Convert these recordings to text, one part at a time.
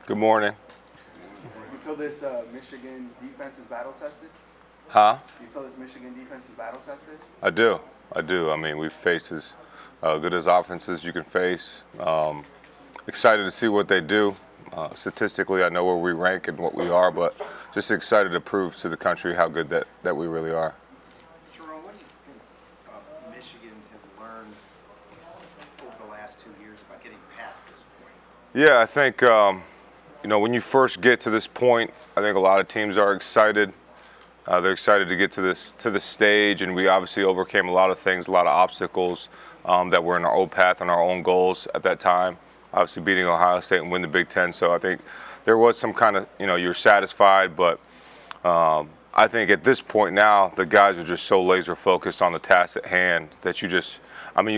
Good morning. You feel this Michigan defense is battle tested? Huh? You feel this Michigan defense is battle tested? I do. I do. I mean, we've faced as good as offenses you can face. Excited to see what they do. Statistically, I know where we rank and what we are, but just excited to prove to the country how good that we really are. Sherrone, what do you think Michigan has learned over the last 2 years about getting past this point? Yeah, I think when you first get to this point, I think a lot of teams are excited. They're excited to get to this stage, and we obviously overcame a lot of things, a lot of obstacles that were in our own path and our own goals at that time. Obviously, beating Ohio State and win the Big Ten. So I think there was some kind of you're satisfied, but I think at this point now the guys are just so laser focused on the task at hand that you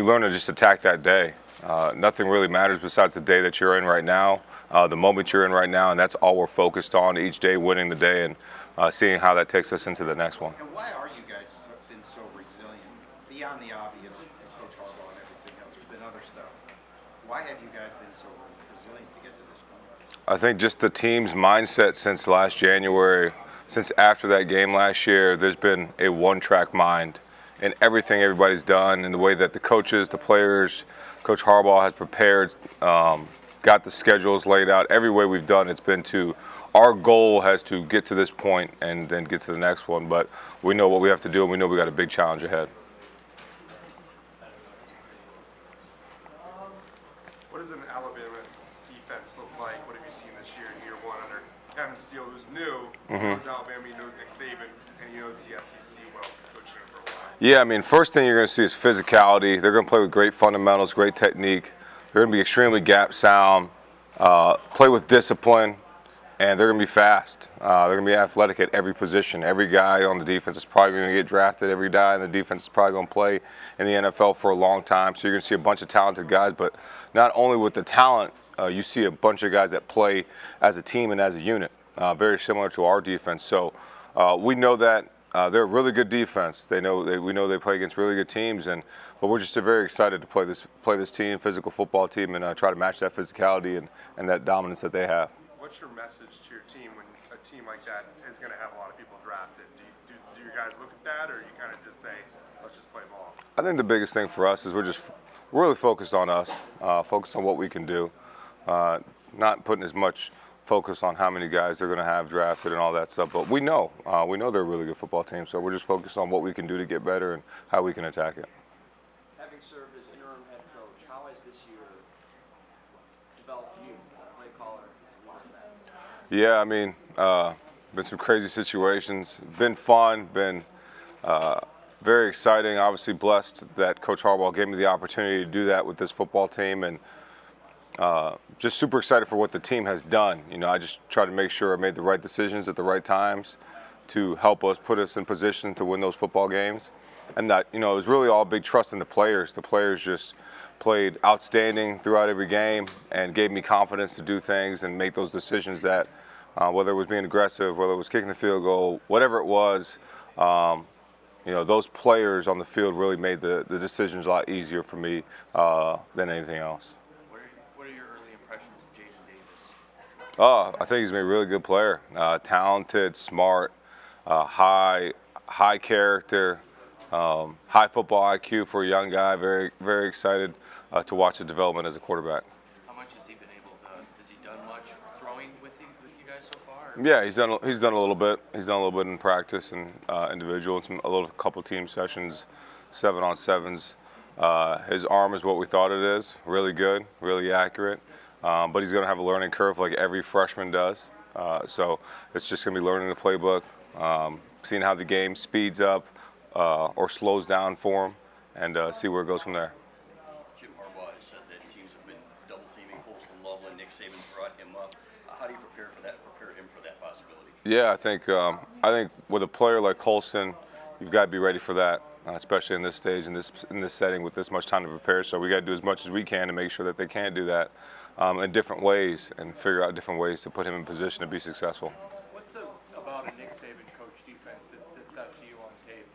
learn to just attack that day. Nothing really matters besides the day that you're in right now, the moment you're in right now, and that's all we're focused on each day, winning the day and seeing how that takes us into the next one. And why are you guys been so resilient beyond the obvious, Coach Harbaugh and everything else? There's been other stuff. Why have you guys been so resilient to get to this point? I think just the team's mindset since last January, since after that game last year, there's been a one-track mind in everything everybody's done, and the way that the coaches, the players, Coach Harbaugh has prepared, got the schedules laid out. Every way we've done, it's been to our goal has to get to this point and then get to the next one. But we know what we have to do, and we know we got a big challenge ahead. What does an Alabama defense look like? What have you seen this year in year one under Kevin Steele, who's new, knows Alabama, he knows Nick Saban, and he knows the SEC well, coaching him for a while? Yeah, I mean, first thing you're going to see is physicality. They're going to play with great fundamentals, great technique. They're going to be extremely gap sound, play with discipline, and they're going to be fast. They're going to be athletic at every position. Every guy on the defense is probably going to get drafted. Every guy in the defense is probably going to play in the NFL for a long time. So you're going to see a bunch of talented guys, but not only with the talent, you see a bunch of guys that play as a team and as a unit, very similar to our defense. So we know that they're a really good defense. We know they play against really good teams, but we're just very excited to play this team, physical football team, and try to match that physicality and that dominance that they have. What's your message to your team when a team like that is going to have a lot of people drafted? Do you guys look at that, or you kind of just say, let's just play ball? I think the biggest thing for us is we're really focused on us, focused on what we can do, not putting as much focus on how many guys they're going to have drafted and all that stuff. But we know they're a really good football team, so we're just focused on what we can do to get better and how we can attack it. Having served as interim head coach, how has this year developed you, play caller, as one of that? Yeah, I mean, been some crazy situations. Been fun. Been very exciting. Obviously blessed that Coach Harbaugh gave me the opportunity to do that with this football team, and just super excited for what the team has done. I just try to make sure I made the right decisions at the right times to help us, put us in position to win those football games. And that, it was really all big trust in the players. The players just played outstanding throughout every game and gave me confidence to do things and make those decisions that, whether it was being aggressive, whether it was kicking the field goal, whatever it was, those players on the field really made the decisions a lot easier for me than anything else. What are your early impressions of Jaden Davis? Oh, I think he's been a really good player. Talented, smart, high character, high football IQ for a young guy. Very, very excited to watch his development as a quarterback. How much has he been able to? Has he done much throwing with you guys so far? Yeah, he's done a little bit. He's done a little bit in practice and individual, and couple team sessions, 7-on-7s. His arm is what we thought it is. Really good, really accurate. But he's going to have a learning curve like every freshman does. So it's just going to be learning the playbook, seeing how the game speeds up or slows down for him, and see where it goes from there. Jim Harbaugh has said that teams have been double teaming Colston Loveland. Nick Saban brought him up. How do you prepare him for that possibility? Yeah, I think with a player like Colston, you've got to be ready for that, especially in this stage, in this setting with this much time to prepare. So we got to do as much as we can to make sure that they can't do that in different ways and figure out different ways to put him in position to be successful. What's about a Nick Saban coach defense that sticks out to you on tape?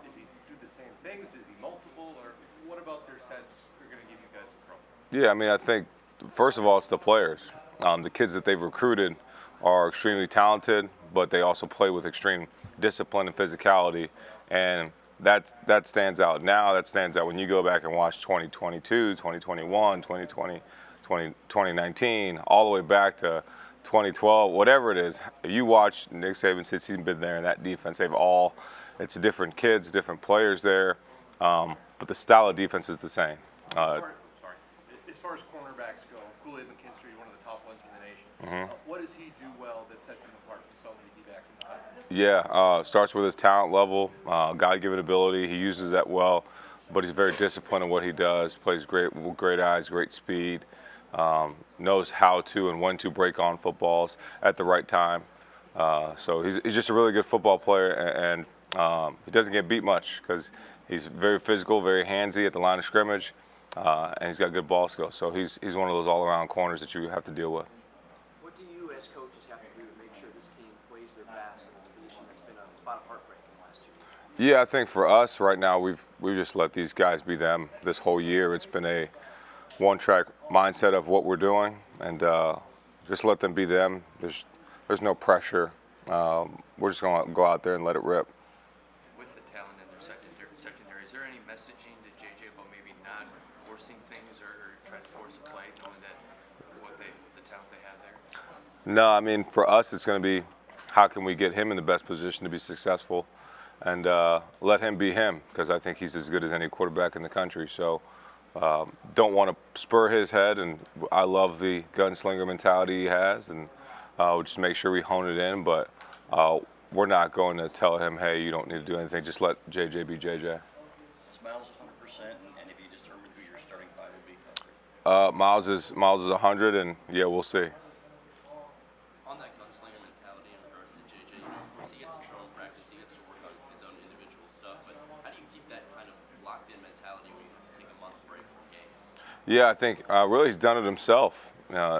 Does he do the same things? Is he multiple? Or what about their sets are going to give you guys some trouble? Yeah, I mean, I think, first of all, it's the players. The kids that they've recruited are extremely talented, but they also play with extreme discipline and physicality, and that stands out. Now that stands out when you go back and watch 2022, 2021, 2020, 2019, all the way back to 2012, whatever it is. If you watch Nick Saban since he's been there in that defense, it's different kids, different players there, but the style of defense is the same. As far as cornerbacks go, Kool-Aid McKinstry, one of the top ones in the nation. What does he do well that sets him apart from so many D-backs in the country? Yeah, starts with his talent level, God-given ability. He uses that well, but he's very disciplined in what he does. Plays great with great eyes, great speed. Knows how to and when to break on footballs at the right time. So he's just a really good football player, and he doesn't get beat much because he's very physical, very handsy at the line of scrimmage, and he's got good ball skills. So he's one of those all-around corners that you have to deal with. What do you as coaches have to do to make sure this team plays their best in a position that's been a spot of heartbreak in the last 2 years? Yeah, I think for us right now, we've just let these guys be them this whole year. It's been a one-track mindset of what we're doing, and just let them be them. There's no pressure. We're just going to go out there and let it rip. With the talent in their secondary, is there any messaging to JJ about maybe not forcing things or trying to force a play, knowing that the talent they have there? No, I mean, for us, it's going to be how can we get him in the best position to be successful, and let him be him, because I think he's as good as any quarterback in the country. So don't want to spur his head, and I love the gunslinger mentality he has, and we'll just make sure we hone it in, but we're not going to tell him, hey, you don't need to do anything. Just let JJ be JJ. Is Miles 100%, and if you determine who your starting five would be? Miles is 100, and yeah, we'll see. On that gunslinger mentality in regards to JJ, of course he gets to throw in practice, he gets to work on his own individual stuff, but how do you keep that kind of locked in mentality when you take a month break from games? Yeah, I think really he's done it himself.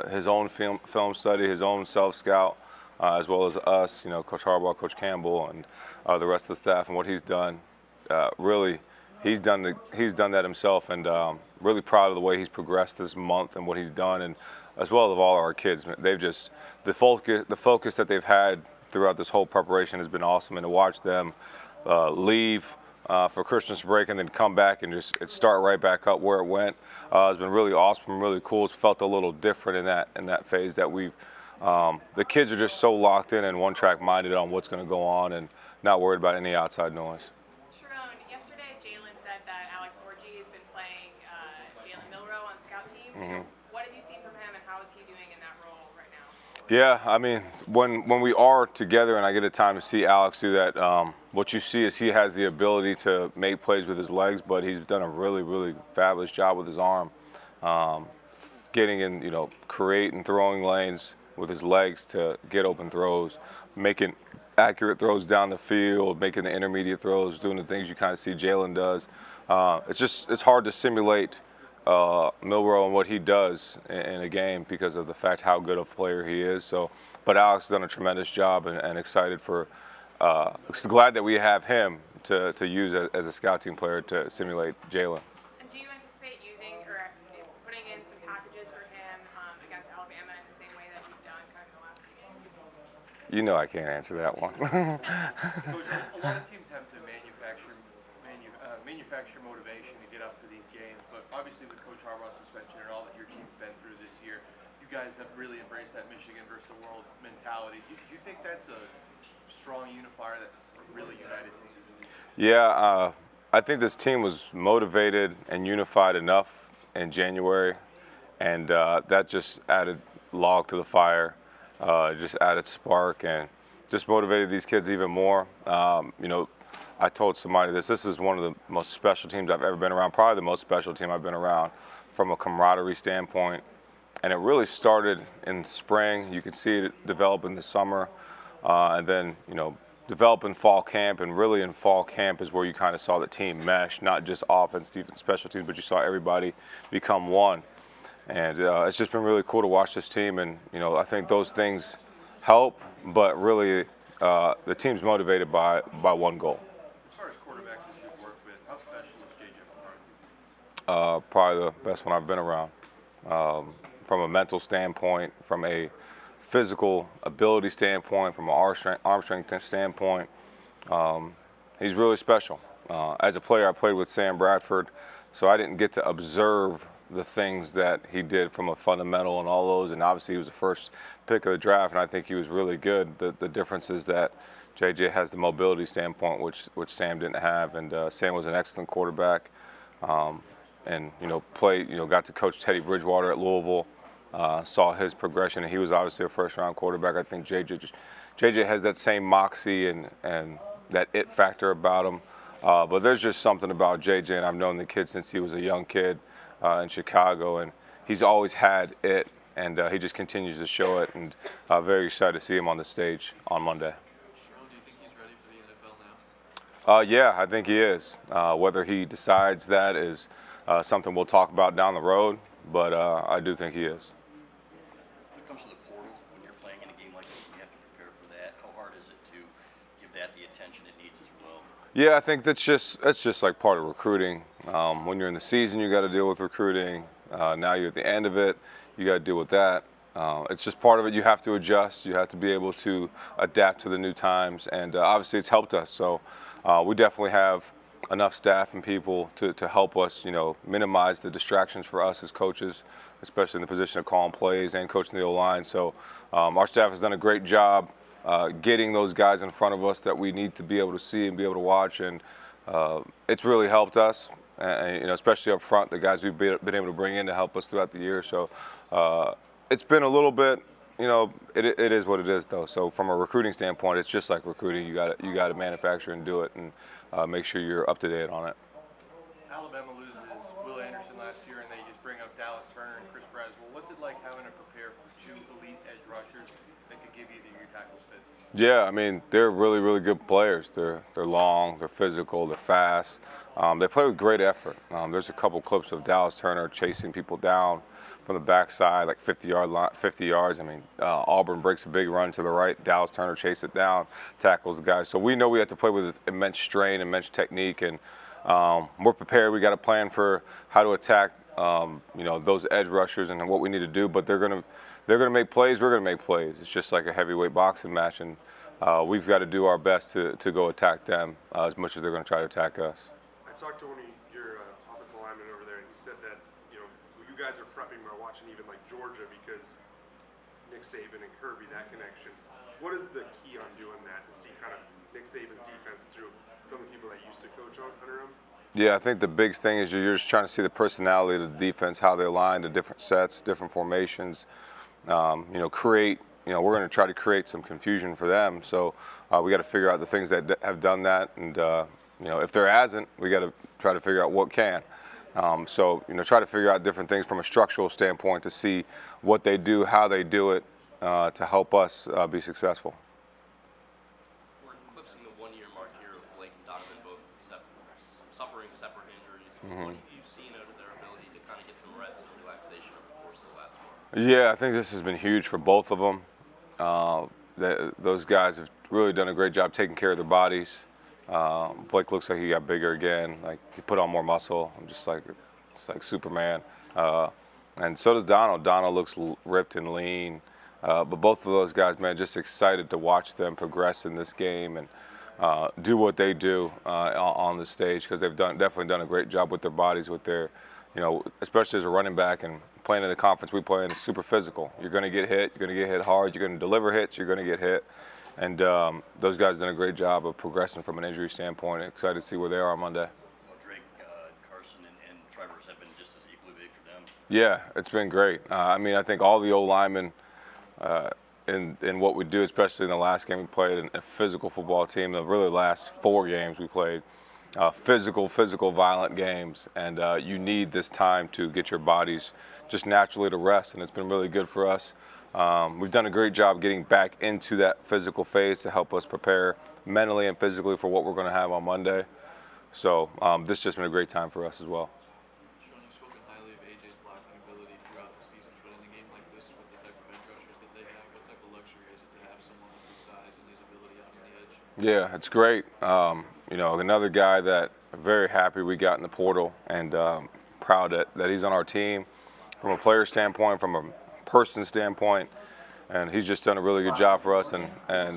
His own film study, his own self-scout, as well as us, Coach Harbaugh, Coach Campbell, and the rest of the staff, and what he's done. Really, he's done that himself, and really proud of the way he's progressed this month and what he's done, and as well as all our kids. They've just the focus that they've had throughout this whole preparation has been awesome, and to watch them leave for Christmas break and then come back and just start right back up where it went. It's been really awesome, really cool. It's felt a little different in that phase that we've. The kids are just so locked in and one-track minded on what's going to go on and not worried about any outside noise. Sherrone, yesterday Jalen said that Alex Orji has been playing Jalen Milroe on scout team. What have you seen from him, and how is he doing in that role right now? Yeah, I mean, when we are together and I get a time to see Alex do that, what you see is he has the ability to make plays with his legs, but he's done a really, really fabulous job with his arm, getting in, creating throwing lanes with his legs to get open throws, making accurate throws down the field, making the intermediate throws, doing the things you kind of see Jalen does. It's hard to simulate Milroe and what he does in a game because of the fact how good of a player he is. So, but Alex has done a tremendous job, and excited for. Glad that we have him to use as a scout team player to simulate Jalen. And do you anticipate using or putting in some packages for him against Alabama in the same way that you've done kind of in the last few games? You know I can't answer that one. Coach, a lot of teams have to manufacture motivation to get up for these games, but obviously with Coach Harbaugh's suspension and all that your team's been through this year, you guys have really embraced that Michigan versus the world mentality. Do you think that's a strong unifier that really united teams? Yeah, I think this team was motivated and unified enough in January, and that just added log to the fire, just added spark, and just motivated these kids even more. I told somebody this is one of the most special teams I've ever been around, probably the most special team I've been around from a camaraderie standpoint. And it really started in spring. You could see it develop in the summer, and then, develop in fall camp. And really in fall camp is where you kind of saw the team mesh, not just offense, defense, special teams, but you saw everybody become one. And it's just been really cool to watch this team. And, I think those things help, but really the team's motivated by one goal. As far as quarterbacks that you've worked with, how special is JJ McCarthy? Probably the best one I've been around. from a mental standpoint, from a physical ability standpoint, from an arm strength standpoint. He's really special. As a player, I played with Sam Bradford, so I didn't get to observe the things that he did from a fundamental and all those. And obviously, he was the first pick of the draft, and I think he was really good. The difference is that JJ has the mobility standpoint, which Sam didn't have, and Sam was an excellent quarterback. And got to coach Teddy Bridgewater at Louisville. Saw his progression, and he was obviously a first-round quarterback. I think JJ has that same moxie and that it factor about him. But there's just something about JJ, and I've known the kid since he was a young kid in Chicago, and he's always had it, and he just continues to show it. And very excited to see him on the stage on Monday. Sherrone, do you think he's ready for the NFL now? Yeah, I think he is. Whether he decides that is something we'll talk about down the road, but I do think he is. When it comes to the portal, when you're playing in a game like this, you have to prepare for that. How hard is it to give that the attention it needs as well? Yeah, I think that's just like part of recruiting. When you're in the season, you got to deal with recruiting. Now you're at the end of it, you got to deal with that. It's just part of it. You have to adjust. You have to be able to adapt to the new times, and obviously it's helped us. So we definitely have enough staff and people to help us, minimize the distractions for us as coaches, especially in the position of calling plays and coaching the O-line. So our staff has done a great job getting those guys in front of us that we need to be able to see and be able to watch, and it's really helped us, and, especially up front, the guys we've been able to bring in to help us throughout the year. So it's been a little bit, it is what it is, though. So from a recruiting standpoint, it's just like recruiting. You got to manufacture and do it, and make sure you're up to date on it. Alabama loses Will Anderson last year, and they just bring up Dallas Turner and Chris Braswell. What's it like having to prepare for two elite edge rushers that could give either your tackles fit? Yeah, I mean, they're really, really good players. They're long, they're physical, they're fast. They play with great effort. There's a couple clips of Dallas Turner chasing people down from the backside, like 50 yards. I mean, Auburn breaks a big run to the right. Dallas Turner chases it down, tackles the guy. So we know we have to play with immense strain, immense technique, and we're prepared. We got a plan for how to attack, those edge rushers and what we need to do. But they're gonna make plays. We're gonna make plays. It's just like a heavyweight boxing match, and we've got to do our best to go attack them as much as they're gonna try to attack us. I talked to one of your offensive linemen over there, and he said that you guys are prepping by watching even like Georgia because Nick Saban and Kirby, that connection. What is the key on doing that to see kind of Nick Saban's defense through some of the people that used to coach under him? Yeah, I think the big thing is you're just trying to see the personality of the defense, how they align to different sets, different formations. We're going to try to create some confusion for them. So we got to figure out the things that have done that, and if there hasn't, we got to try to figure out what can. Try to figure out different things from a structural standpoint to see what they do, how they do it, to help us be successful. We're eclipsing the one-year mark here of Blake and Donovan both suffering separate injuries. What have you seen out of their ability to kind of get some rest and relaxation over the course of the last month? Yeah, I think this has been huge for both of them. Those guys have really done a great job taking care of their bodies. Blake looks like he got bigger again. Like he put on more muscle. It's like Superman. And so does Donald. Donald looks ripped and lean. But both of those guys, man, just excited to watch them progress in this game and do what they do on the stage, because they've definitely done a great job with their bodies, with their, especially as a running back and playing in the conference we play in, is super physical. You're going to get hit. You're going to get hit hard. You're going to deliver hits. You're going to get hit. And those guys have done a great job of progressing from an injury standpoint. Excited to see where they are on Monday. Well, Drake, Carson, and Travers have been just as equally big for them. Yeah, it's been great. I think all the old linemen in what we do, especially in the last game we played, a physical football team, the really last 4 games we played, physical, violent games. And you need this time to get your bodies just naturally to rest, and it's been really good for us. We've done a great job getting back into that physical phase to help us prepare mentally and physically for what we're going to have on Monday. So this has just been a great time for us as well. Sherrone, you've spoken highly of AJ's blocking ability throughout the season, but in a game like this with the type of edge rushers that they have, what type of luxury is it to have someone with his size and his ability out on the edge? Yeah, it's great. Another guy that I'm very happy we got in the portal, and proud that he's on our team. from a player standpoint, from a person standpoint, and he's just done a really good job for us. And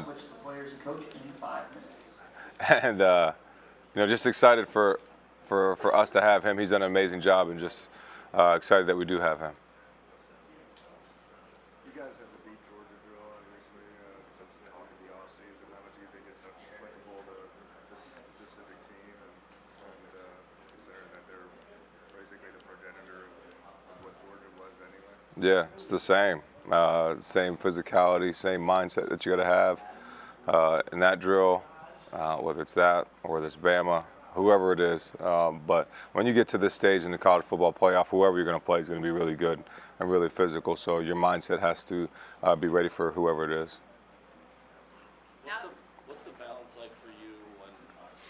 Switch the players and coaches in 5 minutes. and just excited for us to have him. He's done an amazing job, and just excited that we do have him. You guys have the beat Georgia drill, obviously, since the off season. How much do you think it's applicable to this specific team? And is there that they're basically the progenitor of what Georgia was anyway? Yeah, it's the same. Same physicality, same mindset that you got to have in that drill, whether it's that or whether it's Bama, whoever it is. But when you get to this stage in the college football playoff, whoever you're going to play is going to be really good and really physical. So your mindset has to be ready for whoever it is. What's the balance like for you when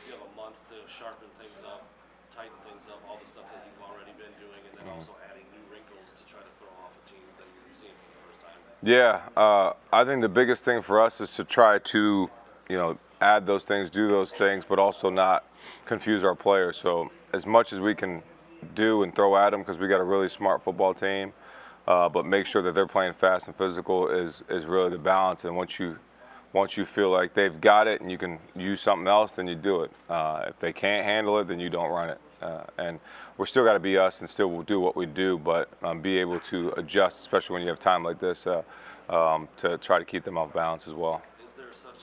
you have a month to sharpen things up, tighten things up, all the stuff that you've already been doing, and then also adding new wrinkles to try to throw off a team that you're seeing for the first time? Yeah, I think the biggest thing for us is to try to, add those things, do those things, but also not confuse our players. So as much as we can do and throw at them, because we got a really smart football team, but make sure that they're playing fast and physical is really the balance. And once you feel like they've got it and you can use something else, then you do it. If they can't handle it, then you don't run it. And we're still got to be us and still do what we do, but be able to adjust, especially when you have time like this, to try to keep them off balance as well. Is there such,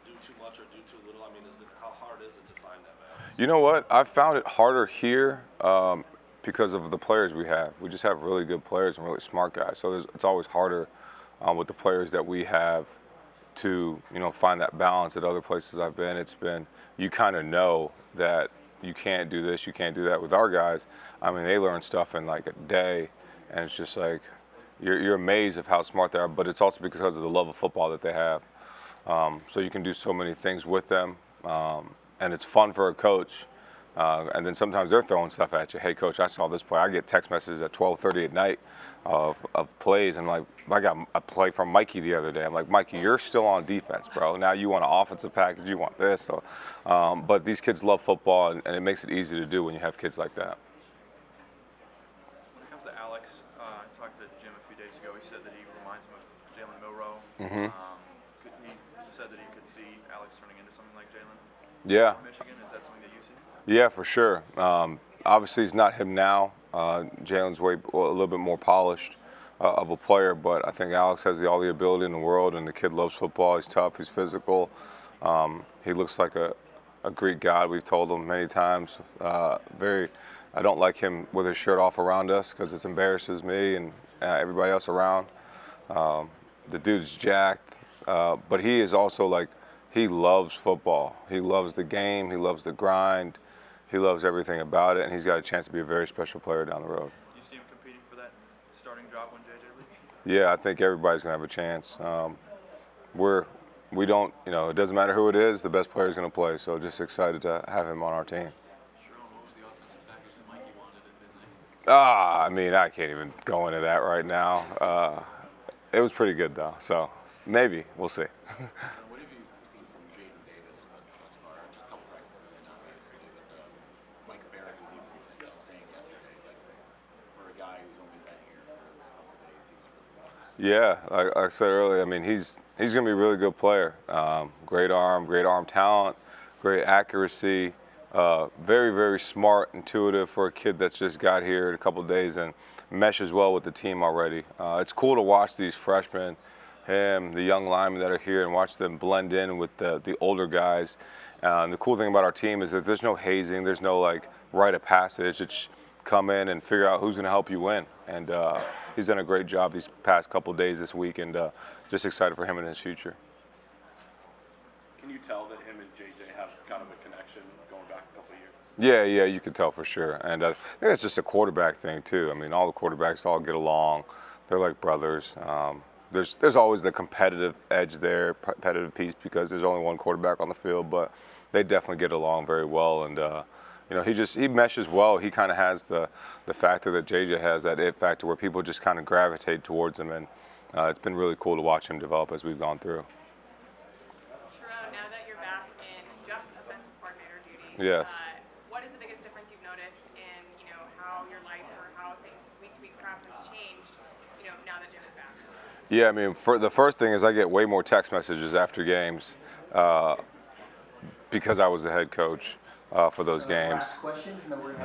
do too much or do too little? I mean, how hard is it to find that balance? You know what? I've found it harder here because of the players we have. We just have really good players and really smart guys. So it's always harder with the players that we have to, find that balance. At other places I've been, it's been, you kind of know that you can't do this, you can't do that. With our guys, I mean, they learn stuff in like a day, and it's just like, you're amazed of how smart they are, but it's also because of the love of football that they have. So you can do so many things with them, and it's fun for a coach. And then sometimes they're throwing stuff at you. Hey, coach, I saw this play. I get text messages at 12:30 at night of plays. I'm like, I got a play from Mikey the other day. I'm like, Mikey, you're still on defense, bro. Now you want an offensive package. You want this. So, but these kids love football, and it makes it easy to do when you have kids like that. When it comes to Alex, I talked to Jim a few days ago. He said that he reminds him of Jalen Milroe. Mm-hmm. He said that he could see Alex turning into something like Jalen. Yeah. Michigan, is that something that you see? Yeah, for sure. Obviously, it's not him now. Jalen's a little bit more polished of a player, but I think Alex has all the ability in the world, and the kid loves football. He's tough. He's physical. He looks like a Greek god. We've told him many times. I don't like him with his shirt off around us because it embarrasses me and everybody else around. The dude's jacked, but he is also like, he loves football. He loves the game. He loves the grind. He loves everything about it, and he's got a chance to be a very special player down the road. Do you see him competing for that starting job when JJ leaves? Yeah, I think everybody's going to have a chance. We don't, it doesn't matter who it is, the best player's going to play, so just excited to have him on our team. Sherrone, what was the offensive package that Mikey wanted at midnight? I mean, I can't even go into that right now. It was pretty good, though, so maybe. We'll see. What have you seen from Jaden Davis thus far? Just a couple practices in, obviously, but Mike Barrett was even saying yesterday that for a guy who's only been here for a couple of days, he was Yeah, like I said earlier, I mean, he's going to be a really good player. Great arm talent, great accuracy, very, very smart, intuitive for a kid that's just got here in a couple of days and meshes well with the team already. It's cool to watch these freshmen, him, the young linemen that are here, and watch them blend in with the older guys. And the cool thing about our team is that there's no hazing, there's no like rite of passage. It's come in and figure out who's going to help you win. And he's done a great job these past couple of days this week, and just excited for him and his future. Can you tell that him and JJ have kind of a connection going back a couple of years? Yeah, you can tell for sure. And I think it's just a quarterback thing too. I mean, all the quarterbacks all get along. They're like brothers. There's always the competitive edge there, competitive piece, because there's only one quarterback on the field, but they definitely get along very well. And he meshes well. He kind of has the factor that JJ has, that it factor where people just kind of gravitate towards him, and it's been really cool to watch him develop as we've gone through. Sherrone, now that you're back in just offensive coordinator duties, Yes. what is the biggest difference you've noticed in how your life or how things week to week prep has changed, now that Jim is back? Yeah, I mean, for the first thing is I get way more text messages after games because I was the head coach for those games.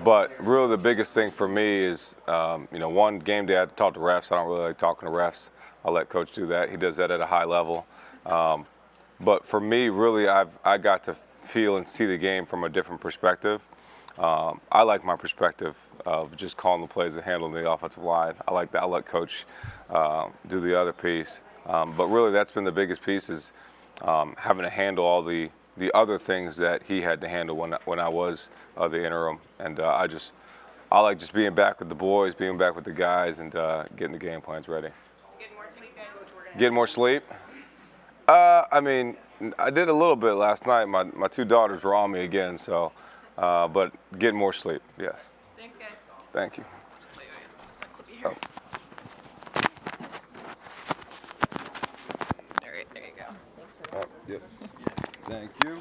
But really the biggest thing for me is, one, game day I have to talk to refs. I don't really like talking to refs. I'll let Coach do that. He does that at a high level. But for me, really, I got to feel and see the game from a different perspective. I like my perspective of just calling the plays and handling the offensive line. I like that. I'll let Coach do the other piece. But really, that's been the biggest piece is having to handle all the other things that he had to handle when I was the interim. And I like just being back with the boys, being back with the guys, and getting the game plans ready. Getting more sleep, guys? Getting more sleep? I mean, I did a little bit last night. My two daughters were on me again, so, but getting more sleep, yes. Thanks, guys. Thank you. Just let you here. Oh. All right, there you go. Yep. Thank you.